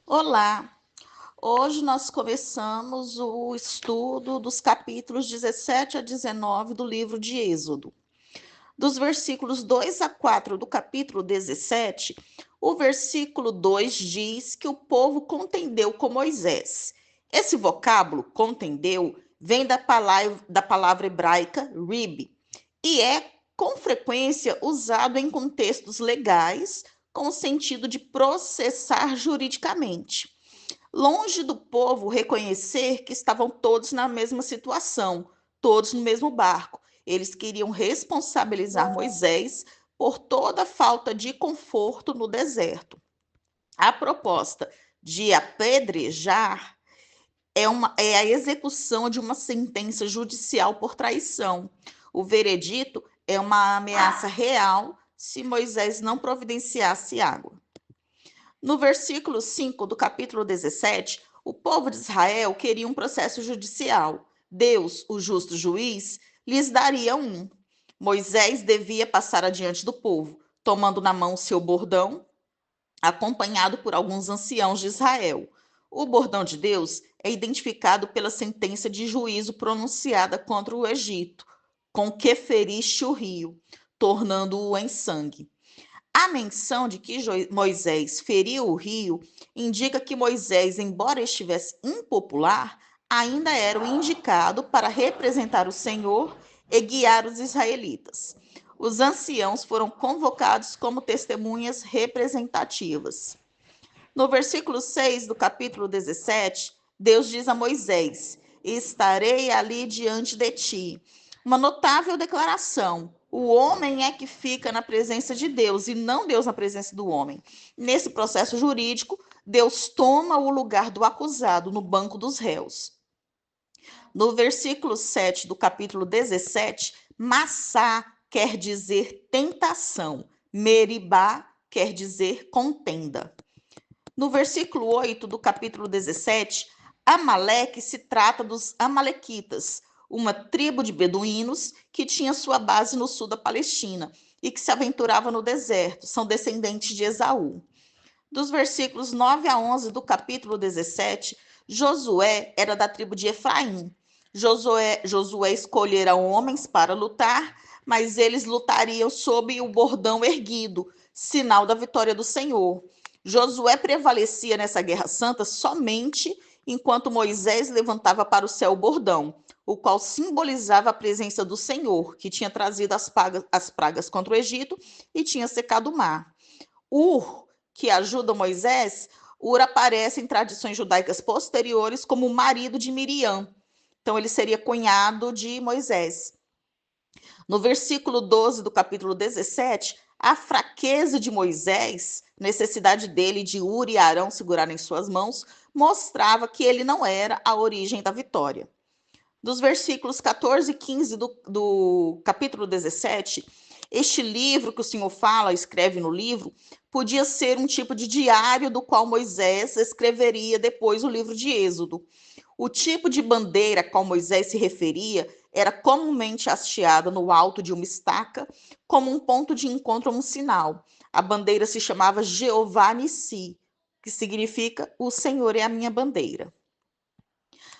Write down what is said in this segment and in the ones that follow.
Olá! Hoje nós começamos o estudo dos capítulos 17 a 19 do livro de Êxodo. Dos versículos 2 a 4 do capítulo 17, o versículo 2 diz que o povo contendeu com Moisés. Esse vocábulo, contendeu, vem da palavra hebraica rib e é com frequência usado em contextos legais com o sentido de processar juridicamente. Longe do povo reconhecer que estavam todos na mesma situação, todos no mesmo barco. Eles queriam responsabilizar Moisés por toda a falta de conforto no deserto. A proposta de apedrejar é a execução de uma sentença judicial por traição. O veredito é uma ameaça real se Moisés não providenciasse água. No versículo 5 do capítulo 17, o povo de Israel queria um processo judicial. Deus, o justo juiz, lhes daria um. Moisés devia passar adiante do povo, tomando na mão seu bordão, acompanhado por alguns anciãos de Israel. O bordão de Deus é identificado pela sentença de juízo pronunciada contra o Egito, com que feriste o rio, tornando-o em sangue. A menção de que Moisés feriu o rio indica que Moisés, embora estivesse impopular, ainda era o indicado para representar o Senhor e guiar os israelitas. Os anciãos foram convocados como testemunhas representativas. No versículo 6 do capítulo 17, Deus diz a Moisés: estarei ali diante de ti. Uma notável declaração. O homem é que fica na presença de Deus e não Deus na presença do homem. Nesse processo jurídico, Deus toma o lugar do acusado no banco dos réus. No versículo 7 do capítulo 17, Massá quer dizer tentação, Meribá quer dizer contenda. No versículo 8 do capítulo 17, Amaleque se trata dos Amalequitas, uma tribo de beduínos que tinha sua base no sul da Palestina e que se aventurava no deserto, são descendentes de Esaú. Dos versículos 9 a 11 do capítulo 17, Josué era da tribo de Efraim. Josué escolhera homens para lutar, mas eles lutariam sob o bordão erguido, sinal da vitória do Senhor. Josué prevalecia nessa guerra santa somente enquanto Moisés levantava para o céu o bordão, o qual simbolizava a presença do Senhor, que tinha trazido as pragas contra o Egito e tinha secado o mar. Que ajuda Moisés, Ur aparece em tradições judaicas posteriores como o marido de Miriam. Então, ele seria cunhado de Moisés. No versículo 12 do capítulo 17, a fraqueza de Moisés, necessidade dele de Ur e Arão segurarem suas mãos, mostrava que ele não era a origem da vitória. Dos versículos 14 e 15 do capítulo 17, este livro que o Senhor fala, escreve no livro, podia ser um tipo de diário do qual Moisés escreveria depois o livro de Êxodo. O tipo de bandeira a qual Moisés se referia era comumente hasteada no alto de uma estaca, como um ponto de encontro ou um sinal. A bandeira se chamava Jeová Nissi, que significa o Senhor é a minha bandeira.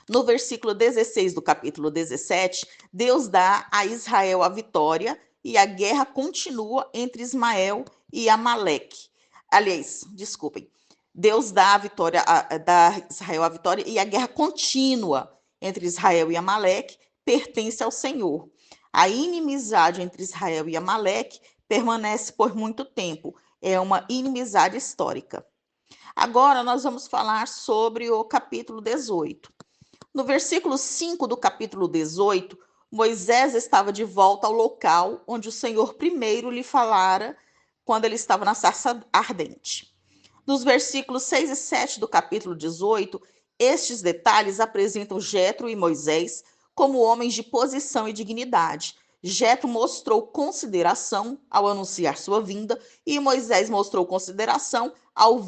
No versículo 16 do capítulo 17, Deus dá a Israel a vitória e a guerra continua entre Ismael e Amaleque. Aliás, desculpem. Deus dá a vitória, dá a Israel a vitória e a guerra contínua entre Israel e Amaleque pertence ao Senhor. A inimizade entre Israel e Amaleque permanece por muito tempo. É uma inimizade histórica. Agora nós vamos falar sobre o capítulo 18. No versículo 5 do capítulo 18, Moisés estava de volta ao local onde o Senhor primeiro lhe falara quando ele estava na sarça ardente. Nos versículos 6 e 7 do capítulo 18, estes detalhes apresentam Jetro e Moisés como homens de posição e dignidade. Jetro mostrou consideração ao anunciar sua vinda e Moisés mostrou consideração ao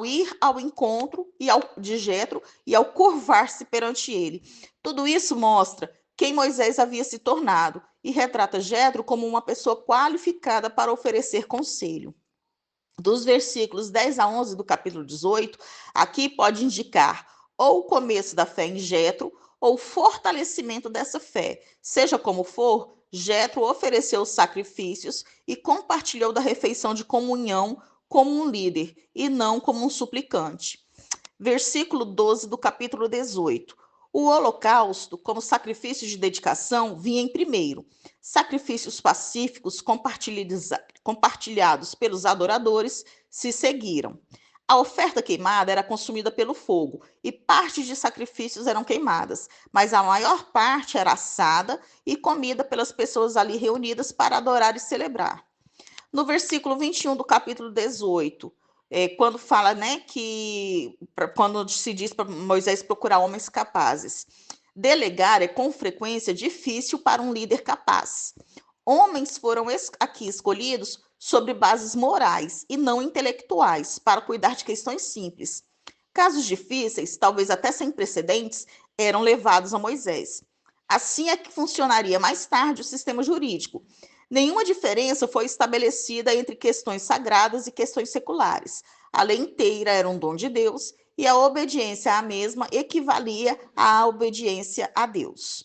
ir ao encontro de Jetro e ao curvar-se perante ele. Tudo isso mostra quem Moisés havia se tornado e retrata Jetro como uma pessoa qualificada para oferecer conselho. dos versículos 10 a 11 do capítulo 18, aqui pode indicar ou o começo da fé em Jetro, ou o fortalecimento dessa fé. Seja como for, Jetro ofereceu sacrifícios e compartilhou da refeição de comunhão como um líder e não como um suplicante. Versículo 12 do capítulo 18. O holocausto, como sacrifício de dedicação, vinha em primeiro. Sacrifícios pacíficos compartilhados pelos adoradores se seguiram. A oferta queimada era consumida pelo fogo e partes de sacrifícios eram queimadas, mas a maior parte era assada e comida pelas pessoas ali reunidas para adorar e celebrar. No versículo 21 do capítulo 18, quando fala, né, quando se diz para Moisés procurar homens capazes. Delegar é com frequência difícil para um líder capaz. Homens foram aqui escolhidos sobre bases morais e não intelectuais para cuidar de questões simples. Casos difíceis, talvez até sem precedentes, eram levados a Moisés. Assim é que funcionaria mais tarde o sistema jurídico. Nenhuma diferença foi estabelecida entre questões sagradas e questões seculares. A lei inteira era um dom de Deus e a obediência à mesma equivalia à obediência a Deus.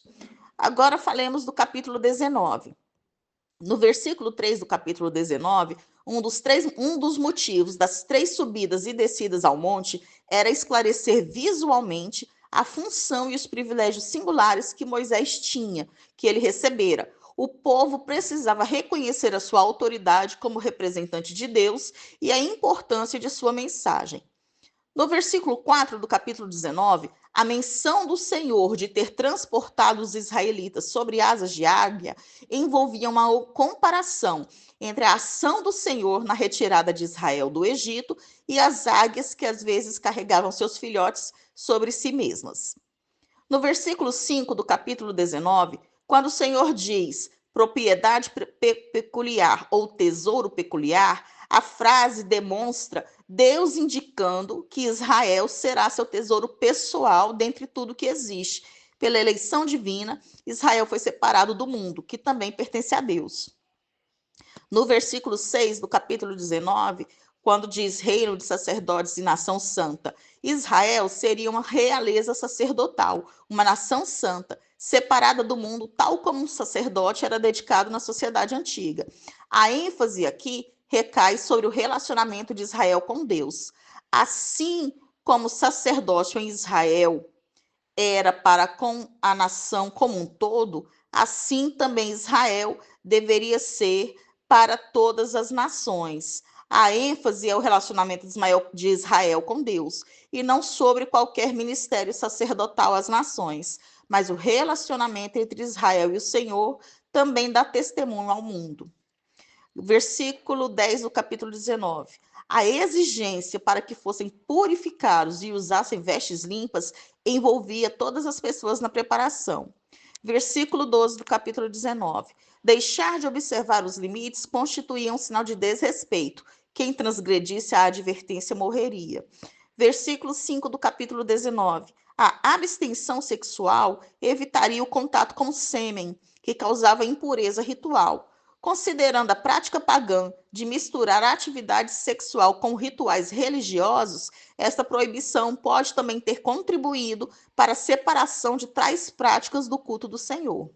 Agora falemos do capítulo 19. No versículo 3 do capítulo 19, um dos motivos das 3 subidas e descidas ao monte era esclarecer visualmente a função e os privilégios singulares que Moisés tinha, que ele recebera. O povo precisava reconhecer a sua autoridade como representante de Deus e a importância de sua mensagem. No versículo 4 do capítulo 19, a menção do Senhor de ter transportado os israelitas sobre asas de águia envolvia uma comparação entre a ação do Senhor na retirada de Israel do Egito e as águias que às vezes carregavam seus filhotes sobre si mesmas. No versículo 5 do capítulo 19, quando o Senhor diz propriedade peculiar ou tesouro peculiar, a frase demonstra Deus indicando que Israel será seu tesouro pessoal dentre tudo que existe. Pela eleição divina, Israel foi separado do mundo, que também pertence a Deus. No versículo 6 do capítulo 19, quando diz reino de sacerdotes e nação santa, Israel seria uma realeza sacerdotal, uma nação santa, separada do mundo, tal como um sacerdote era dedicado na sociedade antiga. A ênfase aqui recai sobre o relacionamento de Israel com Deus. Assim como o sacerdócio em Israel era para com a nação como um todo, assim também Israel deveria ser para todas as nações. A ênfase é o relacionamento de Israel com Deus, e não sobre qualquer ministério sacerdotal às nações, mas o relacionamento entre Israel e o Senhor também dá testemunho ao mundo. Versículo 10 do capítulo 19. A exigência para que fossem purificados e usassem vestes limpas envolvia todas as pessoas na preparação. Versículo 12 do capítulo 19. Deixar de observar os limites constituía um sinal de desrespeito. Quem transgredisse a advertência morreria. Versículo 5 do capítulo 19. A abstenção sexual evitaria o contato com o sêmen, que causava impureza ritual. Considerando a prática pagã de misturar a atividade sexual com rituais religiosos, esta proibição pode também ter contribuído para a separação de tais práticas do culto do Senhor.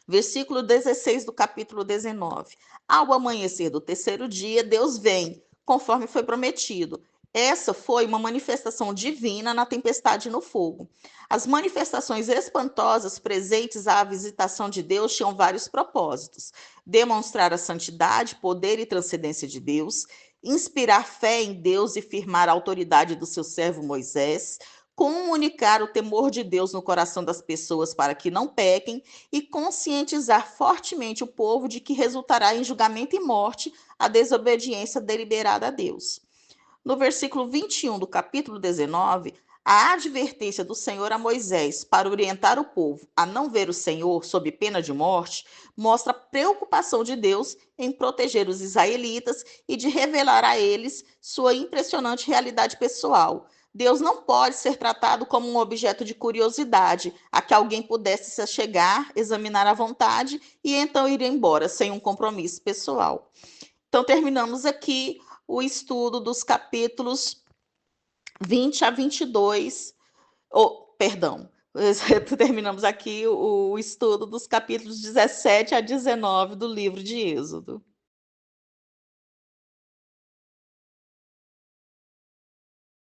Versículo 16 do capítulo 19. Ao amanhecer do terceiro dia, Deus vem, conforme foi prometido. Essa foi uma manifestação divina na tempestade e no fogo. As manifestações espantosas presentes à visitação de Deus tinham vários propósitos: demonstrar a santidade, poder e transcendência de Deus, inspirar fé em Deus e firmar a autoridade do seu servo Moisés, comunicar o temor de Deus no coração das pessoas para que não pequem e conscientizar fortemente o povo de que resultará em julgamento e morte a desobediência deliberada a Deus. No versículo 21 do capítulo 19, a advertência do Senhor a Moisés para orientar o povo a não ver o Senhor sob pena de morte mostra a preocupação de Deus em proteger os israelitas e de revelar a eles sua impressionante realidade pessoal. Deus não pode ser tratado como um objeto de curiosidade, a que alguém pudesse se chegar, examinar à vontade e então ir embora sem um compromisso pessoal. Então, terminamos aqui o estudo dos capítulos 20 a 22, perdão, terminamos aqui o estudo dos capítulos 17 a 19 do livro de Êxodo.